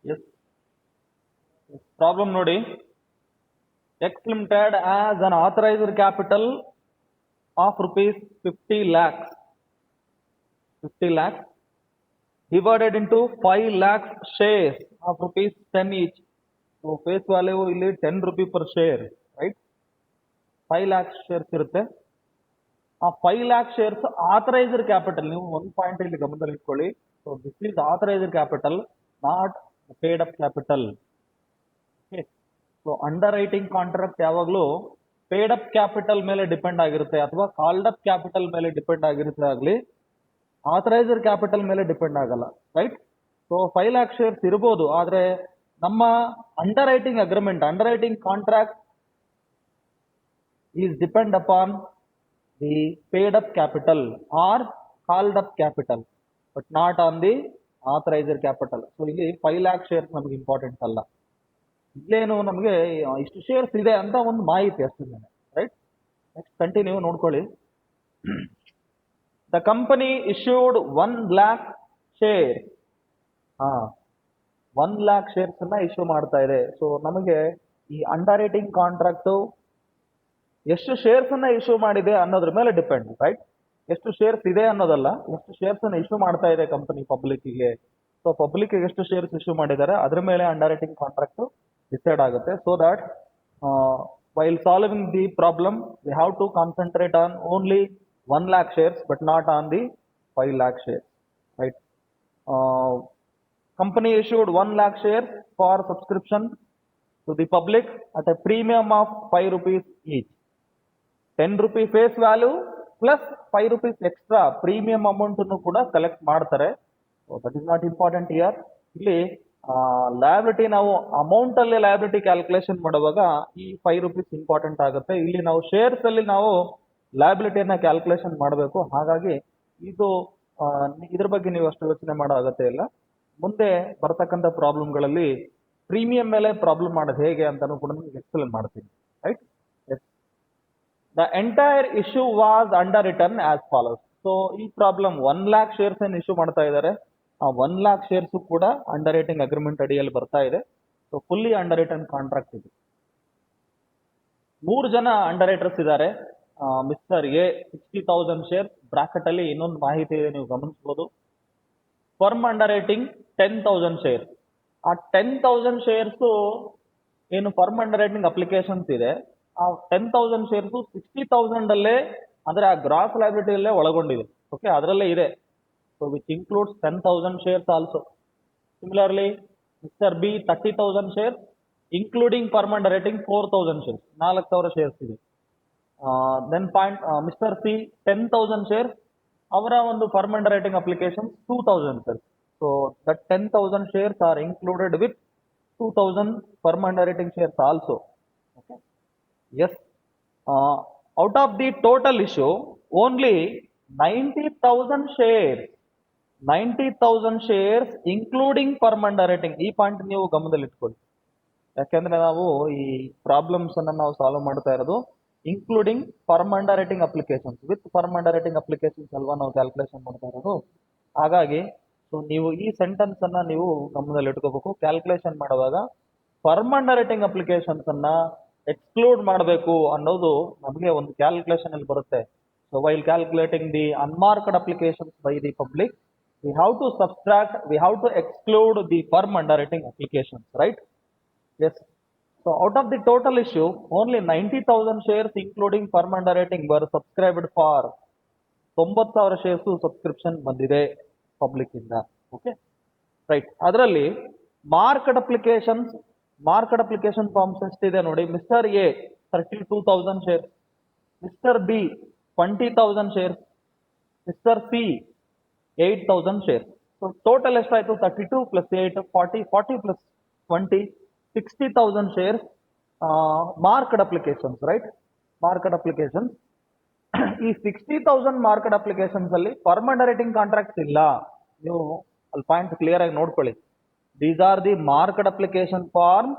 S problem ನೋಡಿ. X limited as an authorised capital of rupees 50 lakhs divided into 5 lakhs shares of rupees 10 each. So face value ಇಲ್ಲಿ 10 rupee per share, right? 5 lakhs shares ಇರುತ್ತೆ. ಆ 5 lakh shares authorized capital. ನೀವು ಒಂದು point ಇಲ್ಲಿ ಗಮನದಲ್ಲಿ ಇಟ್ಕೊಳ್ಳಿ. So this is authorized capital, not paid up capital. Okay. So underwriting contract ಯಾವಾಗಲೂ paid up capital ಮೇಲೆ ಡಿಪೆಂಡ್ ಆಗಿರುತ್ತೆ ಅಥವಾ ಕಾಲ್ಡ್ ಅಪ್ ಕ್ಯಾಪಿಟಲ್ ಮೇಲೆ ಡಿಪೆಂಡ್ ಆಗಿರುತ್ತೆ ಆಗಲಿ, ಆಥರೈಸರ್ ಕ್ಯಾಪಿಟಲ್ ಮೇಲೆ ಡಿಪೆಂಡ್ ಆಗಲ್ಲ, ರೈಟ್? ಸೊ 5 lakh ಶೇರ್ಸ್ ಇರ್ಬೋದು, ಆದರೆ ನಮ್ಮ underwriting agreement, underwriting contract is depend upon the paid up capital or called up capital, but not on the authorised capital. So ಇಲ್ಲಿ 5 lakh shares ನಮಗೆ important ಅಲ್ಲ. ಇಲ್ಲೇನು ನಮಗೆ ಇಷ್ಟು shares ಇದೆ ಅಂತ ಒಂದು ಮಾಹಿತಿ ಅಷ್ಟೇ, ರೈಟ್? ನೆಕ್ಸ್ಟ್ ಕಂಟಿನ್ಯೂ ನೋಡ್ಕೊಳ್ಳಿ. The company issued 1 lakh share. 1 lakh shares ಅನ್ನ ಇಶ್ಯೂ ಮಾಡ್ತಾ ಇದೆ. ಸೊ ನಮಗೆ ಈ ಅಂಡರ್ ರೈಟಿಂಗ್ ಕಾಂಟ್ರಾಕ್ಟ್ ಎಷ್ಟು ಶೇರ್ಸ್ ಅನ್ನ ಇಶ್ಯೂ ಮಾಡಿದೆ ಅನ್ನೋದ್ರ ಮೇಲೆ ಡಿಪೆಂಡ್, ರೈಟ್? ಎಷ್ಟು ಶೇರ್ಸ್ ಇದೆ ಅನ್ನೋದಲ್ಲ, ಎಷ್ಟು ಶೇರ್ಸ್ ಅನ್ನ ಇಶ್ಯೂ ಮಾಡ್ತಾ ಇದೆ ಕಂಪನಿ ಪಬ್ಲಿಕ್ಗೆ. ಸೊ ಪಬ್ಲಿಕ್ ಎಷ್ಟು ಶೇರ್ಸ್ ಇಶ್ಯೂ ಮಾಡಿದ್ದಾರೆ ಅದ್ರ ಮೇಲೆ ಅಂಡರ್ ರೈಟಿಂಗ್ ಕಾಂಟ್ರಾಕ್ಟ್ ಡಿಸೈಡ್ ಆಗುತ್ತೆ. So that while solving the problem we have to concentrate on only 1 lakh shares but not on the 5 lakh shares, right? Company issued 1 lakh shares for subscription to the public at a premium of 5 rupees each. 10 rupee face value plus 5 rupees extra premium amount ಅನ್ನು ಕೂಡ collect ಮಾಡ್ತಾರೆ. So that is not important here. ಇಲ್ಲಿ liability ನಾವು amount ಅಲ್ಲಿ liability calculation ಮಾಡುವಾಗ ಈ 5 rupees important ಆಗುತ್ತೆ. ಇಲ್ಲಿ ನಾವು ಶೇರ್ಸ್ ಅಲ್ಲಿ ನಾವು ಲಯಬಿಲಿಟಿಯನ್ನ ಕ್ಯಾಲ್ಕುಲೇಷನ್ ಮಾಡಬೇಕು. ಹಾಗಾಗಿ ಇದು ಇದ್ರ ಬಗ್ಗೆ ನೀವು ಅಷ್ಟು ಯೋಚನೆ ಮಾಡೋ ಅಗತ್ಯ ಇಲ್ಲ. ಮುಂದೆ ಬರ್ತಕ್ಕಂಥ ಪ್ರಾಬ್ಲಮ್ಗಳಲ್ಲಿ ಪ್ರೀಮಿಯಂ ಮೇಲೆ ಪ್ರಾಬ್ಲಮ್ ಮಾಡೋದು ಹೇಗೆ ಅಂತಾನು ಕೂಡ ನಿಮ್ಗೆ ಎಕ್ಸ್ಪ್ಲೇನ್ ಮಾಡ್ತೀನಿ, right? The entire issue was underwritten as follows. So ಈ ಪ್ರಾಬ್ಲಮ್ 1 lakh ಶೇರ್ಸ್ ಅನ್ನು ಇಶ್ಯೂ ಮಾಡ್ತಾ ಇದ್ದಾರೆ. ಆ 1 lakh ಶೇರ್ಸ್ ಕೂಡ ಅಂಡರ್ ರೈಟಿಂಗ್ ಅಗ್ರಿಮೆಂಟ್ ಅಡಿಯಲ್ಲಿ ಬರ್ತಾ ಇದೆ. So fully under return contract ಇದೆ. 3 ಜನ ಅಂಡರ್ ರೈಟರ್ಸ್ ಇದ್ದಾರೆ. Mister A 60,000 shares. ಬ್ರಾಕೆಟ್ ಅಲ್ಲಿ ಇನ್ನೊಂದು ಮಾಹಿತಿ ಇದೆ, ನೀವು ಗಮನಿಸಬಹುದು. Firm under writing 10,000 shares. ಆ 10,000 ಶೇರ್ಸ್ ಏನು ಫರ್ಮ್ ಅಂಡರ್ ರೈಟಿಂಗ್ ಅಪ್ಲಿಕೇಶನ್ಸ್ ಇದೆ, ಆ 10,000 ಶೇರ್ಸ್ 60,000 ಅಲ್ಲೇ ಅಂದ್ರೆ ಆ ಗ್ರಾಸ್ ಲಯಬಿಲಿಟಿ ಅಲ್ಲೇ ಒಳಗೊಂಡಿದೆ. ಓಕೆ, ಅದರಲ್ಲೇ ಇದೆ. So which includes 10,000 shares also. Similarly, Mr. B 30,000 shares, including firm under rating 4,000 shares. 4,000 shares ಇದೆ. Then point Mr. C 10,000 shares. ಅವರ ಒಂದು firm under rating application 2,000 shares. So that 10,000 shares are included with 2,000 firm under rating shares also. Okay. Yes. Out of the total issue, only 90,000 shares. 90,000 shares including firm under writing. ಈ point ನೀವು ಗಮನದಲ್ಲಿ ಇಟ್ಕೊಳ್ಳಿ. ಯಾಕೆಂದ್ರೆ ನಾವು ಈ problems ಅನ್ನ ನಾವು solve ಮಾಡ್ತಾ ಇರೋದು including firm under writing applications. With firm under writing applications ಅಲ್ವಾ ನಾವು ಕ್ಯಾಲ್ಕುಲೇಷನ್ ಮಾಡ್ತಾ ಇರೋದು. ಹಾಗಾಗಿ ಸೊ ನೀವು ಈ ಸೆಂಟೆನ್ಸ್ ಅನ್ನ ನೀವು ಗಮನದಲ್ಲಿ ಇಟ್ಕೋಬೇಕು. ಕ್ಯಾಲ್ಕುಲೇಷನ್ ಮಾಡುವಾಗ ಫರ್ಮ್ ಅಂಡರ್ ರೈಟಿಂಗ್ ಅಪ್ಲಿಕೇಶನ್ಸ್ ಅನ್ನ ಎಕ್ಸ್ಕ್ಲೂಡ್ ಮಾಡಬೇಕು ಅನ್ನೋದು ನಮಗೆ ಒಂದು ಕ್ಯಾಲ್ಕುಲೇಷನ್ ಅಲ್ಲಿ ಬರುತ್ತೆ. So while calculating the unmarked applications by the public, we have to subtract, we have to exclude the firm underwriting applications, right? Yes. So out of the total issue, only 90,000 shares including firm underwriting were subscribed for. 90,000 shares subscription ಬಂದಿದೆ public ಇಂದ. Okay, right. ಅದರಲ್ಲಿ market application forms ಎಷ್ಟಿದೆ ನೋಡಿ. Mister A 32,000 shares, mister B 20,000 shares, mister C 8,000 shares. So total ಎಷ್ಟಾಯ್ತು? 32 plus 8 40 plus 20 60,000 shares market applications, right? Market applications. ಈ 60,000 market applications ಅಲ್ಲಿ firm under writing contracts ಇಲ್ಲ. ನೀವು ಅಲ್ಲಿ ಪಾಯಿಂಟ್ ಕ್ಲಿಯರ್ ಆಗಿ ನೋಡ್ಕೊಳ್ಳಿ. These are the market application form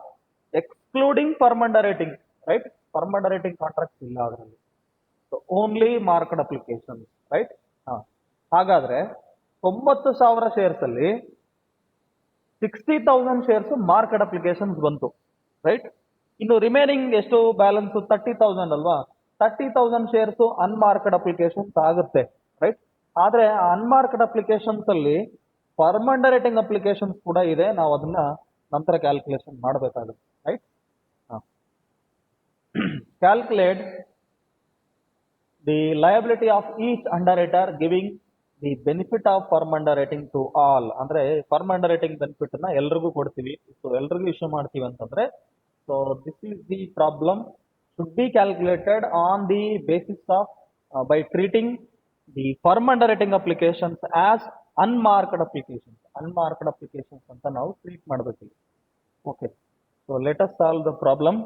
excluding firm under writing, right? Firm under writing contracts ಇಲ್ಲ ಅದರಲ್ಲಿ. So only market application, right? ಹಾಗಾದ್ರೆ 90,000 ಶೇರ್ಸ್ ಅಲ್ಲಿ 60,000 ಶೇರ್ಸ್ ಮಾರ್ಕೆಟ್ ಅಪ್ಲಿಕೇಶನ್ಸ್ ಬಂತು, ರೈಟ್. ಇನ್ನು ರಿಮೈನಿಂಗ್ ಎಷ್ಟು ಬ್ಯಾಲೆನ್ಸ್ 30,000 ಅಲ್ವಾ, 30,000 ಶೇರ್ಸ್ ಅನ್ಮಾರ್ಕೆಡ್ ಅಪ್ಲಿಕೇಶನ್ಸ್ ಆಗುತ್ತೆ, ರೈಟ್. ಆದ್ರೆ ಆ ಅನ್ಮಾರ್ಕೆಡ್ ಅಪ್ಲಿಕೇಶನ್ಸ್ ಅಲ್ಲಿ ಫರ್ಮ್ ಅಂಡರ್ ರೈಟಿಂಗ್ ಅಪ್ಲಿಕೇಶನ್ಸ್ ಕೂಡ ಇದೆ, ನಾವು ಅದನ್ನ ನಂತರ ಕ್ಯಾಲ್ಕುಲೇಷನ್ ಮಾಡಬೇಕಾಗುತ್ತೆ, right. Calculate the liability of each underwriter giving the benefit of firm under writing to all. ಅಂದ್ರೆ ಫರ್ಮ್ ಅಂಡರ್ ರೈಟಿಂಗ್ ಬೆನಿಫಿಟ್ ನ ಎಲ್ರಿಗೂ ಕೊಡ್ತೀವಿ, ಸೊ ಎಲ್ರಿಗೂ ಇಶ್ಯೂ ಮಾಡ್ತೀವಿ ಅಂತಂದ್ರೆ, so this is the problem should be calculated on the basis of by treating the firm under writing applications as unmarked applications. Unmarked applications ಅಂತ ನಾವು treat ಮಾಡಬೇಕು. Okay, so let us solve the problem.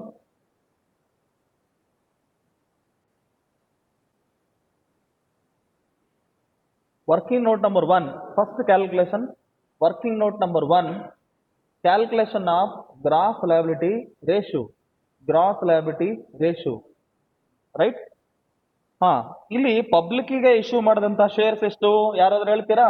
Working note number 1, first calculation. Working note number 1, calculation of gross liability ratio. Gross liability ratio, right? ಇಲ್ಲಿ public ಗೆ issue ಮಾಡಿದಂತ shares ಎಷ್ಟು, ಯಾರಾದ್ರೂ ಹೇಳ್ತೀರಾ?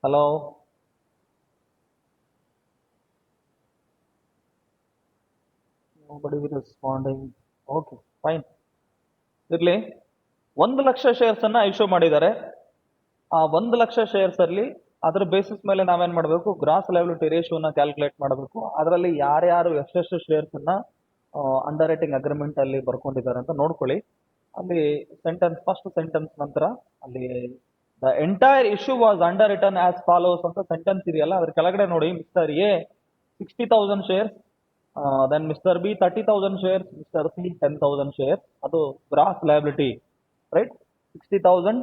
Hello, nobody is responding. Okay, fine. ಇರ್ಲಿ, 1,00,000 shares ಅನ್ನ issue ಮಾಡಿದ್ದಾರೆ. ಆ 1,00,000 ಶೇರ್ಸ್ ಅಲ್ಲಿ ಅದರ ಬೇಸಿಸ್ ಮೇಲೆ ನಾವೇನ್ ಮಾಡಬೇಕು, ಗ್ರಾಸ್ ಲಯಬಿಲಿಟಿ ರೇಷಿಯೋನ ಕ್ಯಾಲ್ಕುಲೇಟ್ ಮಾಡಬೇಕು. ಅದರಲ್ಲಿ ಯಾರ್ಯಾರು ಎಷ್ಟೆಷ್ಟು ಶೇರ್ಸ್ ಅನ್ನ ಅಂಡರ್ ರೈಟಿಂಗ್ ಅಗ್ರಿಮೆಂಟ್ ಅಲ್ಲಿ ಬರ್ಕೊಂಡಿದ್ದಾರೆ ಅಂತ ನೋಡ್ಕೊಳ್ಳಿ. ಅಲ್ಲಿ ಸೆಂಟೆನ್ಸ್, ಫಸ್ಟ್ ಸೆಂಟೆನ್ಸ್ ನಂತರ ಅಲ್ಲಿ the entire issue was underwritten as follows ಅಂತ ಸೆಂಟೆನ್ಸ್ ಇದೆಯಲ್ಲ, ಅದ್ರ ಕೆಳಗಡೆ ನೋಡಿ, mister A 60,000 shares, then mister B 30,000 shares, mister C 10,000 shares. ಅದು gross liability, right. 60,000,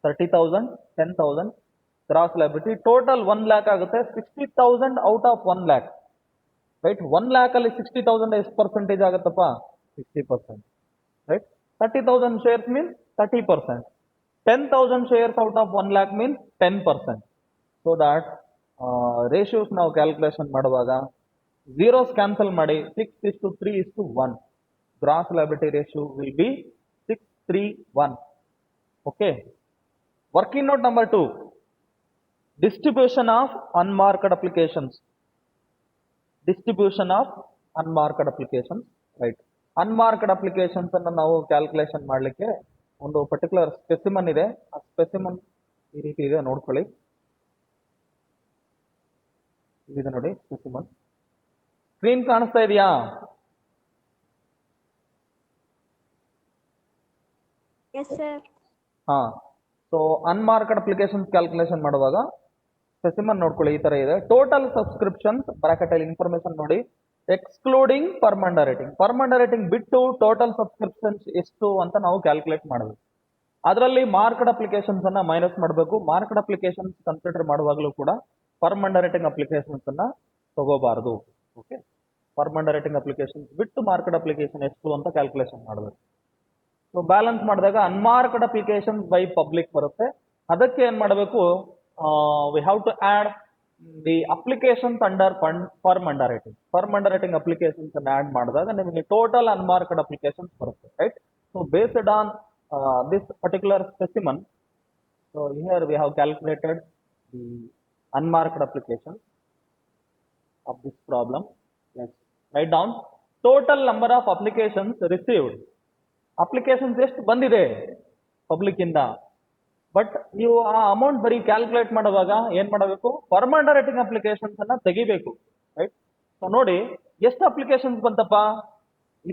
30,000, 10,000 gross liability. Total 1 lakh ಆಗುತ್ತೆ. 60,000 out of 1 lakh, right. 1 lakh ಅಲ್ಲಿ 60,000 ಎಷ್ಟು percentage ಆಗುತ್ತಪ್ಪ? 60%, right. 30,000 shares means 30%. 10,000 shares out of 1 lakh means 10%. So that ratios ನಾವು calculation ಮಾಡುವಾಗ zeros cancel ಮಾಡಿ 6:3:1. Gross liability ratio will be 6:3:1. Okay. Working note number 2, distribution of unmarked applications. Distribution of unmarked applications, right. Unmarked applications ಅನ್ನು ನಾವು calculation ಮಾಡಲಿಕ್ಕೆ ಒಂದು particular specimen ಇದೆ. ಆ specimen ಈ ರೀತಿ ಇದೆ, ನೋಡ್ಕೊಳ್ಳಿ. ಇದೆ ನೋಡಿ ಸ್ಪೆಸಿಮನ್. ಸ್ಕ್ರೀನ್ ಕಾಣಿಸ್ತಾ ಇದೆಯಾ? ಸೊ ಅನ್ಮಾರ್ಕ್ಡ್ ಅಪ್ಲಿಕೇಶನ್ ಕ್ಯಾಲ್ಕುಲೇಷನ್ ಮಾಡುವಾಗ ಸ್ಪೆಸಿಮನ್ ನೋಡ್ಕೊಳ್ಳಿ, ಈ ತರ ಇದೆ. ಟೋಟಲ್ ಸಬ್ಸ್ಕ್ರಿಪ್ಷನ್ಸ್ ಬ್ರಾಕೆಟ್ ಅಲ್ಲಿ ಇನ್ಫಾರ್ಮೇಶನ್ ನೋಡಿ, excluding firm under writing. Firm under writing ಬಿಟ್ಟು ಟೋಟಲ್ ಸಬ್ಸ್ಕ್ರಿಪ್ಷನ್ಸ್ ಎಷ್ಟು ಅಂತ ನಾವು ಕ್ಯಾಲ್ಕುಲೇಟ್ ಮಾಡಬೇಕು. ಅದರಲ್ಲಿ ಮಾರ್ಕ್ಡ್ ಅಪ್ಲಿಕೇಶನ್ಸ್ ಅನ್ನ ಮೈನಸ್ ಮಾಡಬೇಕು. ಮಾರ್ಕ್ಡ್ ಅಪ್ಲಿಕೇಶನ್ಸ್ ಕನ್ಸಿಡರ್ ಮಾಡುವಾಗಲೂ ಕೂಡ ಫರ್ಮ್ ಅಂಡರ್ ರೈಟಿಂಗ್ ಅಪ್ಲಿಕೇಶನ್ಸ್ ಅನ್ನ ತಗೋಬಾರದು. Okay, firm under writing applications ಬಿಟ್ಟು ಮಾರ್ಕ್ಡ್ ಅಪ್ಲಿಕೇಶನ್ ಎಷ್ಟು ಅಂತ ಕ್ಯಾಲ್ಕುಲೇಷನ್ ಮಾಡಬೇಕು. ಸೊ ಬ್ಯಾಲೆನ್ಸ್ ಮಾಡಿದಾಗ ಅನ್ಮಾರ್ಕ್ಡ್ ಅಪ್ಲಿಕೇಶನ್ ಬೈ ಪಬ್ಲಿಕ್ ಬರುತ್ತೆ. ಅದಕ್ಕೆ ಏನ್ ಮಾಡಬೇಕು, we have to add the applications under firm under writing. Firm under writing applications ಅನ್ನು ಆಡ್ ಮಾಡಿದಾಗ ನಿಮಗೆ ಟೋಟಲ್ ಅನ್ಮಾರ್ಕ್ಡ್ ಅಪ್ಲಿಕೇಶನ್ಸ್ ಬರುತ್ತೆ, right. So based on this particular specimen, so here we have calculated the unmarked application of this problem. Let's write down total number of applications received. Applications ಎಷ್ಟು ಬಂದಿದೆ public ಇಂದ, but ನೀವು ಆ amount ಬರೀ calculate ಮಾಡುವಾಗ ಏನ್ ಮಾಡಬೇಕು, firm under writing applications ಅನ್ನ ತೆಗಿಬೇಕು, ರೈಟ್. ಸೊ ನೋಡಿ ಎಷ್ಟು ಅಪ್ಲಿಕೇಶನ್ಸ್ ಬಂತಪ್ಪ,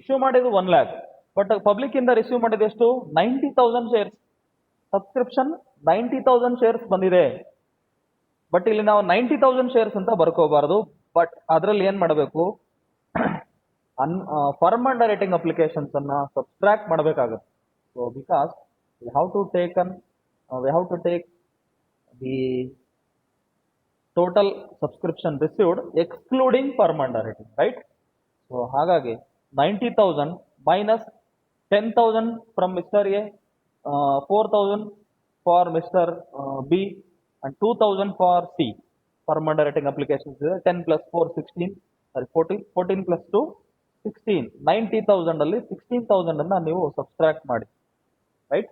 ಇಶ್ಯೂ ಮಾಡಿದ್ದು 1 lakh, ಬಟ್ ಪಬ್ಲಿಕ್ ಇಂದ ರಿಸೀವ್ ಮಾಡಿದ ಎಷ್ಟು, 90,000 ಶೇರ್ಸ್. ಸಬ್ಸ್ಕ್ರಿಪ್ಷನ್ 90,000 ಶೇರ್ಸ್ ಬಂದಿದೆ. ಬಟ್ ಇಲ್ಲಿ ನಾವು 90,000 ಶೇರ್ಸ್ ಅಂತ ಬರ್ಕೋಬಾರದು, ಬಟ್ ಅದರಲ್ಲಿ ಏನ್ ಮಾಡಬೇಕು, ಫರ್ಮ್ ಅಂಡರ್ ರೈಟಿಂಗ್ ಅಪ್ಲಿಕೇಶನ್ಸ್ ಅನ್ನ ಸಬ್ಸ್ಟ್ರಾಕ್ಟ್ ಮಾಡಬೇಕಾಗುತ್ತೆ. So because we have to take the total subscription received excluding firm under writing, right. So ಹಾಗಾಗಿ 90,000 minus 10,000 from Mr. A, 4,000 for Mr. B and 2000 for C. Firm underwriting applications ಇದೆ 10 plus 4 16, sorry 14 plus 2 16, 90,000 ಅಲ್ಲಿ 16,000 ಅನ್ನ ನೀವು subtract ಮಾಡಿ, right.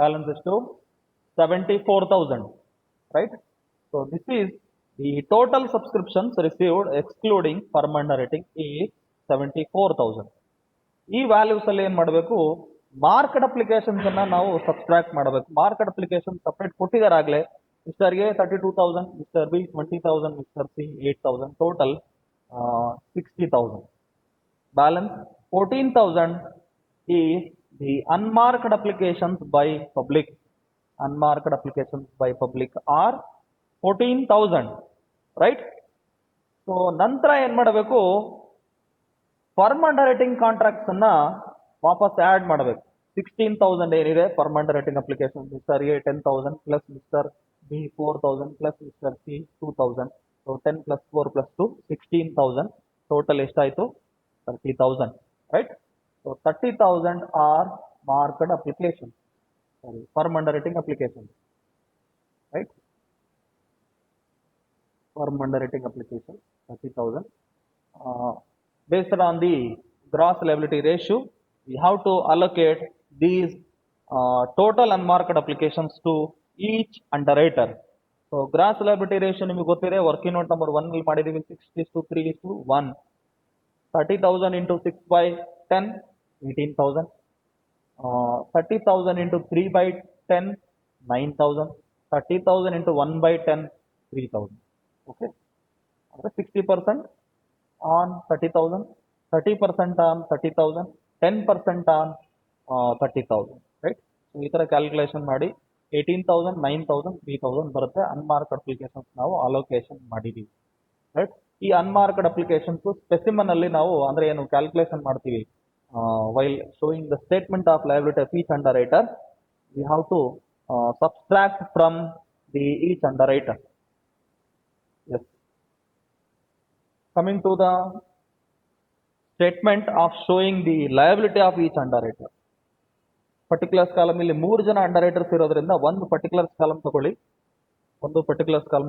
Balance ಎಷ್ಟು? 74,000, right? So this is the total subscriptions received excluding firm underwriting is 74,000. ಈ values ಅಲ್ಲಿ ಏನ್ ಮಾಡಬೇಕು? ಮಾರ್ಕೆಟ್ ಅಪ್ಲಿಕೇಶನ್ಸ್ ಅನ್ನ ನಾವು ಸಬ್ಸ್ಟ್ರಾಕ್ಟ್ ಮಾಡಬೇಕು. ಮಾರ್ಕೆಟ್ ಅಪ್ಲಿಕೇಶನ್ ಸಪರೇಟ್ ಕೊಟ್ಟಿದ್ದಾರೆ ಆಗ್ಲೇ. Mister A 32,000, mister B 20,000, mister C 8,000, total 60,000. Balance 14,000 is the unmarked applications by public. Unmarked applications by public are 14,000, right? So ನಂತರ ಏನ್ ಮಾಡಬೇಕು? ಫರ್ಮ್ ಅಂಡರ್ ರೈಟಿಂಗ್ ಕಾಂಟ್ರಾಕ್ಟ್ಸ್ ಅನ್ನ ವಾಪಸ್ ಆಡ್ ಮಾಡಬೇಕು. 16,000 ಏನಿದೆ firm under writing application, mister A 10,000 plus mister B 4,000 plus mister C 2,000. So 10 plus 4 plus 2 16,000. Total ಎಷ್ಟಾಯ್ತು? 30,000, right? So 30,000 are marked applications. Sorry, firm underwriting applications, right? Firm underwriting application 30,000. Based on the gross liability ratio, we have to allocate these total unmarked applications to each underwriter. So gross liability ratio ನಿಮಗೆ ಗೊತ್ತಿದೆ, working note number 1 ಅಲ್ಲಿ ಮಾಡಿದೀವಿ 6:3:1. 30,000 into 6 by 10, 18,000. 30,000 into 3 by 10, 9,000. 30,000 into 1 by 10, 3,000. Okay. 60% on 30,000, 30% on 30,000, 10% on 30,000, right? So ಈ ತರ calculation ಮಾಡಿ 18,000, 9,000, 3,000 ಬರುತ್ತೆ. Unmarked applications ನಾವು allocation ಮಾಡಿದೀವಿ, ರೈಟ್. ಈ ಅನ್ಮಾರ್ಕ್ಡ್ ಅಪ್ಲಿಕೇಶನ್ಸ್ ಸ್ಪೆಸಿಮನ್ ಅಲ್ಲಿ ನಾವು ಅಂದ್ರೆ ಏನು ಕ್ಯಾಲ್ಕುಲೇಷನ್ ಮಾಡ್ತೀವಿ, while showing the statement of liability of each underwriter, we have to subtract from the each underwriter. Yes. Coming to the statement of showing the liability of each underwriter. Particulars column ಇಲ್ಲಿ 3 ಜನ ಅಂಡರ್ರೈಟರ್ಸ್ ಇರೋದ್ರಿಂದ ಒಂದು particulars column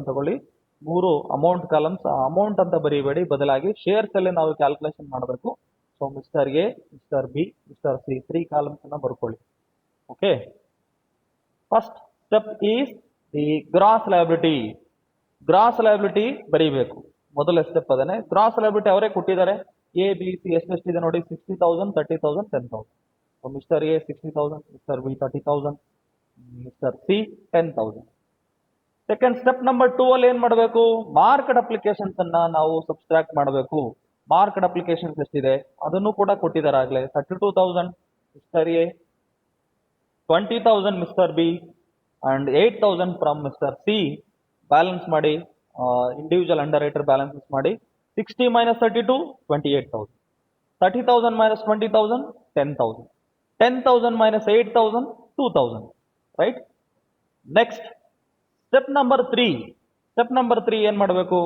ತಗೊಳ್ಳಿ, 3 amount columns. ಆ amount ಅಂತ ಬರೀಬೇಡಿ, ಬದಲಾಗಿ shares ಅಲ್ಲಿ ನಾವು ಕ್ಯಾಲ್ಕುಲೇಷನ್ ಮಾಡಬೇಕು. So mister A, mister B, mister C 3 columns ಅನ್ನ ಬರ್ಕೊಳ್ಳಿ. Okay. First step is the gross liability. Gross liability ಬರೀಬೇಕು, ಮೊದಲ ಸ್ಟೆಪ್ ಅದನ್ನೇ. ಗ್ರಾಸ್ ಲಯಬಿಲಿಟಿ ಅವರೇ ಕೊಟ್ಟಿದ್ದಾರೆ. ಎ ಬಿ ಸಿ ಎಷ್ಟೆಷ್ಟಿದೆ ನೋಡಿ, 60,000, 30,000, 10,000. So mister A 60,000, mister B 30,000, mister C 10,000. Second step number 2 ಅಲ್ಲಿ ಏನ್ ಮಾಡಬೇಕು? ಮಾರ್ಕೆಟ್ ಅಪ್ಲಿಕೇಶನ್ಸ್ ಅನ್ನ ನಾವು ಸಬ್ಸ್ಟ್ರಾಕ್ಟ್ ಮಾಡಬೇಕು. ಮಾರ್ಕೆಟ್ ಅಪ್ಲಿಕೇಶನ್ಸ್ ಎಷ್ಟಿದೆ ಅದನ್ನು ಕೂಡ ಕೊಟ್ಟಿದ್ದಾರೆ ಆಗ್ಲೇ. 32,000 mister A, 20,000 mister B and 8,000 from mister C. Balance ಮಾಡಿ, ಇಂಡಿವಿಜುವಲ್ ಅಂಡರ್ ರೈಟರ್ ಬ್ಯಾಲೆನ್ಸಸ್ ಮಾಡಿ. 60 minus 32, 28,000. 30,000 minus 20,000, 10,000. 10,000 minus 8,000, 2,000, right? Next step number 3. Step number 3 ಏನ್ ಮಾಡಬೇಕು?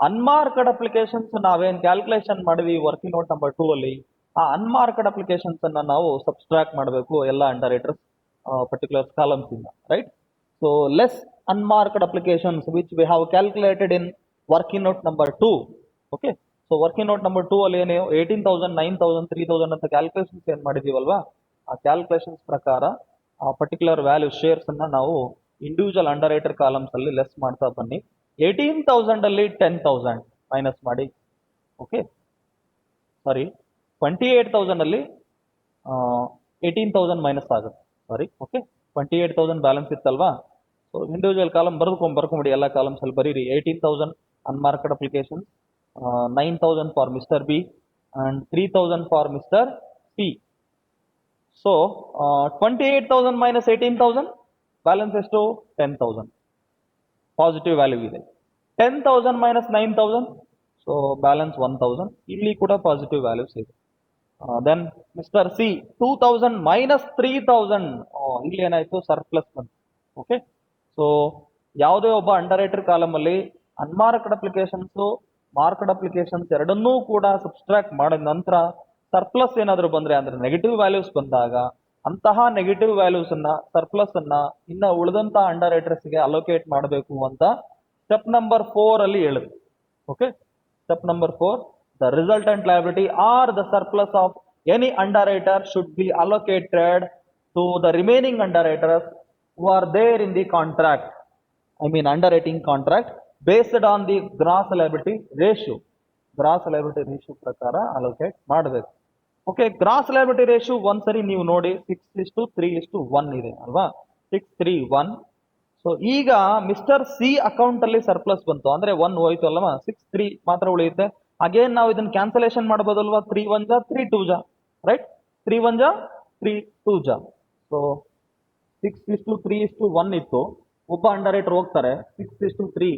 ಅನ್ಮಾರ್ಕ್ಡ್ ಅಪ್ಲಿಕೇಶನ್ಸ್ ನಾವೇನ್ ಕ್ಯಾಲ್ಕುಲೇಷನ್ ಮಾಡಿದ್ವಿ ವರ್ಕಿಂಗ್ ನೋಟ್ ನಂಬರ್ 2 ಅಲ್ಲಿ, ಆ ಅನ್ಮಾರ್ಕ್ಡ್ ಅಪ್ಲಿಕೇಶನ್ಸ್ ಅನ್ನ ನಾವು ಸಬ್ಸ್ಟ್ರಾಕ್ಟ್ ಮಾಡಬೇಕು ಎಲ್ಲ ಅಂಡರ್ ರೈಟರ್ಸ್ ಪರ್ಟಿಕ್ಯುಲರ್ ಕಾಲಮ್ಸ್ ಇಂದ, right? So less unmarked applications which we have calculated in working note number 2. Okay. So working note number 2 ಅಲ್ಲಿ ಏನು 18,000, 9,000, 3,000 ಅಂತ ಕ್ಯಾಲ್ಕುಲೇಷನ್ಸ್ ಏನ್ ಮಾಡಿದೀವಲ್ವಾ, ಆ ಕ್ಯಾಲ್ಕುಲೇಷನ್ಸ್ ಪ್ರಕಾರ ಆ ಪರ್ಟಿಕ್ಯುಲರ್ ವ್ಯಾಲ್ಯೂ ಶೇರ್ಸ್ ಅನ್ನ ನಾವು ಇಂಡಿವಿಜುವಲ್ ಅಂಡರ್ ರೈಟರ್ ಕಾಲಮ್ಸ್ ಅಲ್ಲಿ ಲೆಸ್ ಮಾಡ್ತಾ ಬನ್ನಿ. 18,000 ಅಲ್ಲಿ 10,000 ಮೈನಸ್ ಮಾಡಿ. ಓಕೆ, ಸಾರಿ 28,000 ಅಲ್ಲಿ 18,000 ಮೈನಸ್ ಆಗುತ್ತೆ. ಸಾರಿ, ಓಕೆ, 28,000 ಬ್ಯಾಲೆನ್ಸ್ ಇತ್ತಲ್ವಾ. ಸೊ ಇಂಡಿವಿಜುವಲ್ ಕಾಲಮ್ ಬರ್ಕೊಂಬಿಡಿ, ಎಲ್ಲ ಕಾಲಮ್ಸ್ ಅಲ್ಲಿ ಬರೀರಿ. 18,000 unmarked application, 9,000 for mister B and 3,000 for mister C. So 28,000 minus 18,000 balance ಎಷ್ಟು? 10,000. ಪಾಸಿಟಿವ್ ವ್ಯಾಲ್ಯೂ ಇದೆ. 10,000 ಮೈನಸ್ 9,000, ಸೊ ಬ್ಯಾಲೆನ್ಸ್ 1,000. ಇಲ್ಲಿ ಕೂಡ ಪಾಸಿಟಿವ್ ವ್ಯಾಲ್ಯೂಸ್ ಇದೆ. ದೆನ್ ಮಿಸ್ಟರ್ ಸಿ 2,000 ಮೈನಸ್ 3,000, ಇಲ್ಲಿ ಏನಾಯ್ತು? ಸರ್ಪ್ಲಸ್ ಬಂತು. ಓಕೆ. ಸೊ ಯಾವುದೇ ಒಬ್ಬ ಅಂಡರ್ ರೈಟರ್ ಕಾಲಮ್ ಅಲ್ಲಿ ಅನ್ಮಾರ್ಕ್ಡ್ ಅಪ್ಲಿಕೇಶನ್ಸ್, ಮಾರ್ಕ್ಡ್ ಅಪ್ಲಿಕೇಶನ್ಸ್ ಎರಡನ್ನೂ ಕೂಡ ಸಬ್ಸ್ಟ್ರಾಕ್ಟ್ ಮಾಡಿದ ನಂತರ ಸರ್ಪ್ಲಸ್ ಏನಾದ್ರು ಬಂದ್ರೆ, ಅಂದ್ರೆ ನೆಗೆಟಿವ್ ವ್ಯಾಲ್ಯೂಸ್ ಬಂದಾಗ ಅಂತಹ ನೆಗೆಟಿವ್ ವ್ಯಾಲ್ಯೂಸ್ ಅನ್ನ ಸರ್ಪ್ಲಸ್ ಅನ್ನ ಇನ್ನ ಉಳಿದಂತ ಅಂಡರ್ ರೈಟರ್ಸ್ ಗೆ ಅಲೋಕೇಟ್ ಮಾಡಬೇಕು ಅಂತ ಸ್ಟೆಪ್ ನಂಬರ್ 4 ಅಲ್ಲಿ ಹೇಳುತ್ತೆ. Okay, step number 4, the resultant liability are the surplus of any underwriter should be allocated to the remaining underwriters who are there in the contract, I mean underwriting contract, based on the gross liability ratio. Gross liability ratio ಪ್ರಕಾರ allocate ಮಾಡಬೇಕು. Okay, gross liability ratio ಒಂದ್ಸರಿ ನೀವು ನೋಡಿ 6:3:1 ಇದೆ ಅಲ್ವಾ, 6:3:1. So ಈಗ mister C account ಅಲ್ಲಿ surplus ಬಂತು ಅಂದ್ರೆ 1 ಹೋಯ್ತು ಅಲ್ವಾ, 6:3 ಮಾತ್ರ ಉಳಿಯುತ್ತೆ. ಅಗೇನ್ ನಾವು ಇದನ್ನ ಕ್ಯಾನ್ಸಲೇಷನ್ ಮಾಡಬಹುದಲ್ವಾ, 3 1 3 2 ರೈಟ್, 3 1 3 2. ಸೊ 6:3:1 ಇತ್ತು, ಒಬ್ಬ ಅಂಡರ್ ರೈಟರ್ ಹೋಗ್ತಾರೆ, 6:3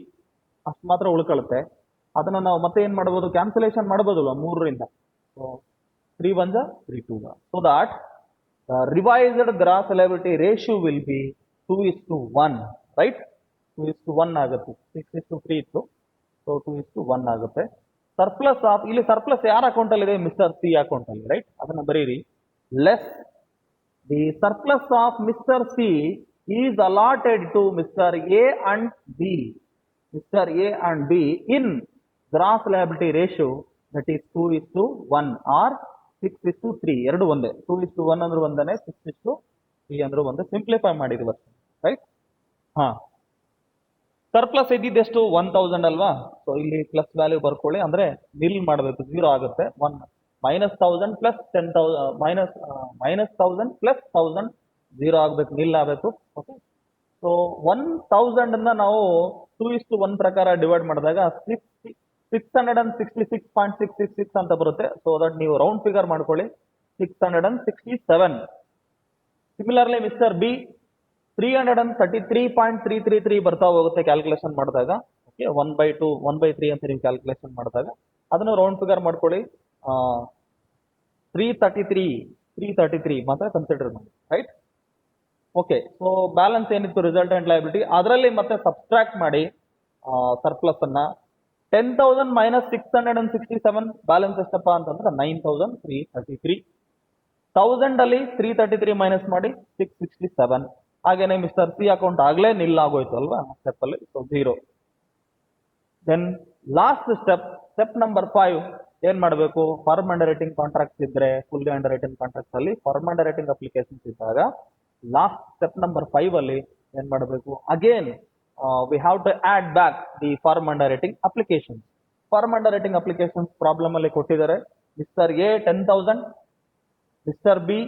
ಅಷ್ಟು ಮಾತ್ರ ಉಳ್ಕೊಳ್ಳುತ್ತೆ. ಅದನ್ನ ನಾವು ಮತ್ತೆ ಏನ್ ಮಾಡಬಹುದು, ಕ್ಯಾನ್ಸಲೇಷನ್ ಮಾಡಬಹುದಲ್ವಾ 3ರಿಂದ. So 3 1 3 2. So that revised gross liability ratio will be 2:1, right, 2:1 ಆಗುತ್ತೆ. 6:3 ಇತ್ತು, ಸೊ 2:1 ಆಗುತ್ತೆ. ಸರ್ಪ್ಲಸ್ ಆಫ್, ಇಲ್ಲಿ ಸರ್ಪ್ಲಸ್ ಯಾರ ಅಕೌಂಟ್ ಅಲ್ಲಿ ಇದೆ, ಮಿಸ್ಟರ್ ಸಿ ಅಕೌಂಟ್ ಅಲ್ಲಿ, ರೈಟ್, ಅದನ್ನ ಬರೀರಿ. Less the surplus of Mr. C is allotted to Mr. A and B. Mr. A and B in gross liability ratio, that is 2:1 or 6:3. ಎರಡು ಒಂದೇ, 2:1 ಅಂದ್ರೆ ಒಂದೇ, 6:3 ಅಂದ್ರೆ ಒಂದೇ. ಸಿಂಪ್ಲಿಫೈ ಮಾಡಿದ್ವಿ ಅಷ್ಟೇ, ರೈಟ್. ಹಾ, ಸರ್ಪ್ಲಸ್ ಇದ್ದಿದ್ದೆಷ್ಟು 1000 ಅಲ್ವಾ. ಸೊ ಇಲ್ಲಿ ಪ್ಲಸ್ ವ್ಯಾಲ್ಯೂ ಬರ್ಕೊಳ್ಳಿ, ಅಂದ್ರೆ ನಿಲ್ ಮಾಡಬೇಕು, 0 ಆಗುತ್ತೆ. -1000 ಪ್ಲಸ್ 10,000 -1000 ಪ್ಲಸ್ 1000 0 ಆಗ್ಬೇಕು, ನಿಲ್ ಆಗಬೇಕು. ಓಕೆ, ಸೊ 1000 ಅನ್ನ ನಾವು 2:1 ಪ್ರಕಾರ ಡಿವೈಡ್ ಮಾಡಿದಾಗ 666.666 ಅಂತ ಬರುತ್ತೆ. ಸೊ ದಟ್ ನೀವು ರೌಂಡ್ ಫಿಗರ್ ಮಾಡ್ಕೊಳ್ಳಿ, 667. ಸಿಮಿಲರ್ಲಿ ಮಿಸ್ಟರ್ ಬಿ 333.333 ಬರ್ತಾ ಹೋಗುತ್ತೆ ಕ್ಯಾಲ್ಕುಲೇಷನ್ ಮಾಡಿದಾಗ. ಓಕೆ, 1/2 1/3 ಅಂತ ನೀವು ಕ್ಯಾಲ್ಕುಲೇಷನ್ ಮಾಡಿದಾಗ ಅದನ್ನು ರೌಂಡ್ ಫಿಗರ್ ಮಾಡ್ಕೊಳ್ಳಿ. 333 ಮಾತ್ರ ಕನ್ಸಿಡರ್ ಮಾಡಿ, ರೈಟ್. ಓಕೆ, ಸೊ ಬ್ಯಾಲೆನ್ಸ್ ಏನಿತ್ತು ರಿಸಲ್ಟೆಂಟ್ ಲಯಬಿಲಿಟಿ, ಅದರಲ್ಲಿ ಮತ್ತೆ ಸಬ್ಸ್ಟ್ರಾಕ್ಟ್ ಮಾಡಿ ಸರ್ಪ್ಲಸ್ ಅನ್ನ. 10,000 - 667 ಬ್ಯಾಲೆನ್ಸ್ ಎಷ್ಟಪ್ಪ ಅಂತಂದ್ರೆ 9,333. 1000 ಅಲ್ಲಿ 333 ಮೈನಸ್ ಮಾಡಿ 667. ಹಾಗೇನೆ ಮಿಸ್ಟರ್ ಸಿ ಅಕೌಂಟ್ ಆಗ್ಲೇ ನಿಲ್ ಆಗೋಯ್ತು ಅಲ್ವಾ ಸ್ಟೆಪ್ ಅಲ್ಲಿ, so 0. Then last step number 5 ಏನ್ ಮಾಡಬೇಕು, ಫರ್ಮ್ ಅಂಡರ್ ರೈಟಿಂಗ್ ಕಾಂಟ್ರಾಕ್ಟ್ಸ್ ಇದ್ರೆ, ಫುಲ್ಲಿ ಅಂಡರ್ ರೈಟಿಂಗ್ ಕಾಂಟ್ರಾಕ್ಟ್ಸ್ ಅಲ್ಲಿ ಫರ್ಮ್ ಅಂಡರ್ ರೈಟಿಂಗ್ ಅಪ್ಲಿಕೇಶನ್ಸ್ ಇದ್ದಾಗ ಲಾಸ್ಟ್ ಸ್ಟೆಪ್ ನಂಬರ್ 5 ಅಲ್ಲಿ ಏನ್ ಮಾಡಬೇಕು, again we have to add back the firm under writing application. Firm under writing applications problem ಅಲ್ಲಿ ಕೊಟ್ಟಿದ್ದಾರೆ. Mister A 10,000, mister B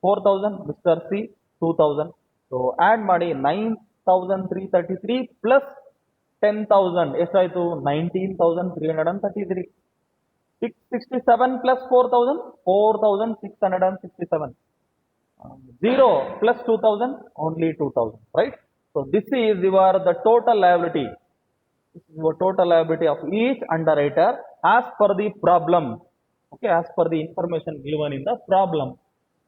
4,000, mister C 2,000. So add ಮಾಡಿ 9,333 plus 10,000 ಎಷ್ಟಾಯ್ತು, 19,333. 667 plus 4,000, 4,667. 0 plus 2,000, only 2,000, right? So this is the total liability. This is your total liability of each underwriter as per the problem. Okay, as per the information given in the problem.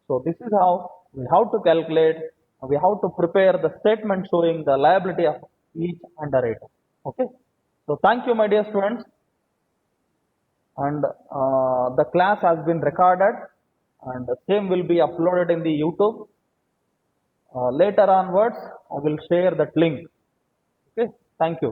So this is how we have to calculate, we have to prepare the statement showing the liability of each underwriter. Okay. So thank you, my dear students. And the class has been recorded and the same will be uploaded in the YouTube. Later onwards, I will share that link. Okay, thank you.